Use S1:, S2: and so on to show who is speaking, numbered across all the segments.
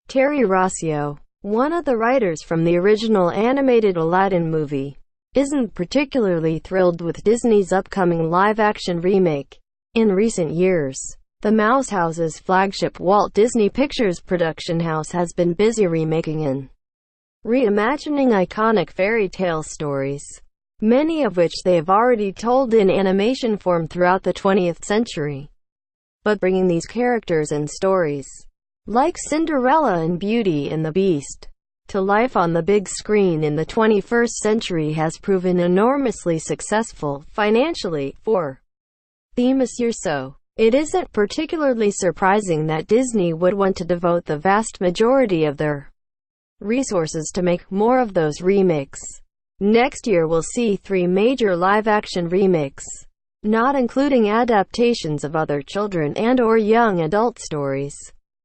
S1: Terry Rossio, one of the writers from the original animated Aladdin movie, isn't particularly thrilled with Disney's upcoming live-action remake. In recent years, the Mouse House's flagship Walt Disney Pictures production house has been busy remaking and reimagining iconic fairy tale stories, many of which they have already told in animation form throughout the 20th century. But bringing these characters and stories, like Cinderella and Beauty and the Beast, to life on the big screen in the 21st century has proven enormously successful financially for theyve. So, it isn't particularly surprising that Disney would want to devote the vast majority of their resources to make more of those remakes. Next year we'll see 3 major live-action remakes, not including adaptations of other children and/or young adult stories.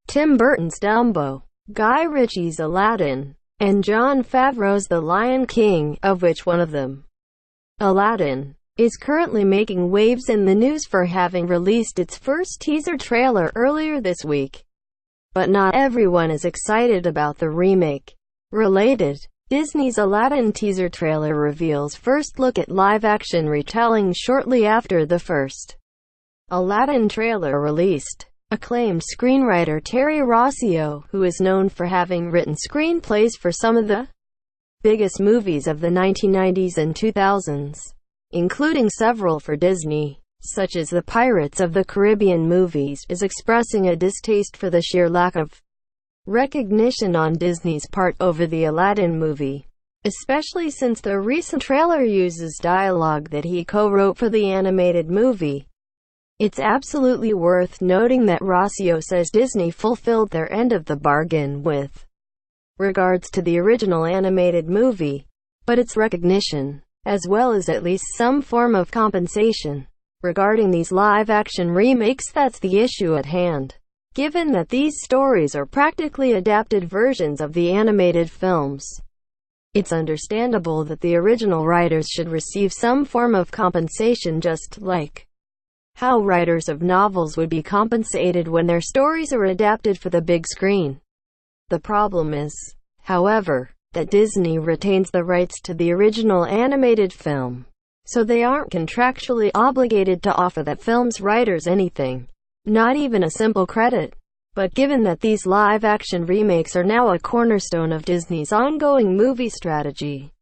S1: Tim Burton's Dumbo, Guy Ritchie's Aladdin, and Jon Favreau's The Lion King, of which one of them, Aladdin, is currently making waves in the news for having released its first teaser trailer earlier this week. But not everyone is excited about the remake. Related, Disney's Aladdin teaser trailer reveals first look at live-action retelling shortly after the first Aladdin trailer released. Acclaimed screenwriter Terry Rossio, who is known for having written screenplays for some of the biggest movies of the 1990s and 2000s, including several for Disney, such as the Pirates of the Caribbean movies, is expressing a distaste for the sheer lack of recognition on Disney's part over the Aladdin movie, especially since the recent trailer uses dialogue that he co-wrote for the animated movie. It's absolutely worth noting that Rossio says Disney fulfilled their end of the bargain with regards to the original animated movie, but its recognition, as well as at least some form of compensation, regarding these live-action remakes, that's the issue at hand. Given that these stories are practically adapted versions of the animated films, it's understandable that the original writers should receive some form of compensation, just like how writers of novels would be compensated when their stories are adapted for the big screen. The problem is, however, that Disney retains the rights to the original animated film, so they aren't contractually obligated to offer that film's writers anything, not even a simple credit. But given that these live-action remakes are now a cornerstone of Disney's ongoing movie strategy,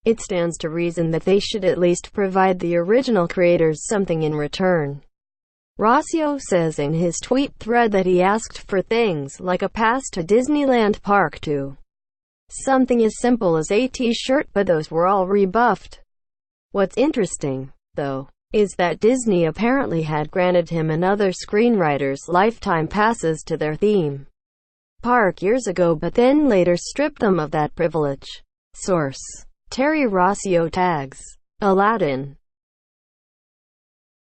S1: it stands to reason that they should at least provide the original creators something in return. Rossio says in his tweet thread that he asked for things like a pass to Disneyland Park to something as simple as a t-shirt, but those were all rebuffed. What's interesting, though, is that Disney apparently had granted him and other screenwriters lifetime passes to their theme park years ago, but then later stripped them of that privilege. Source: Terry Rossio Tags. Aladdin.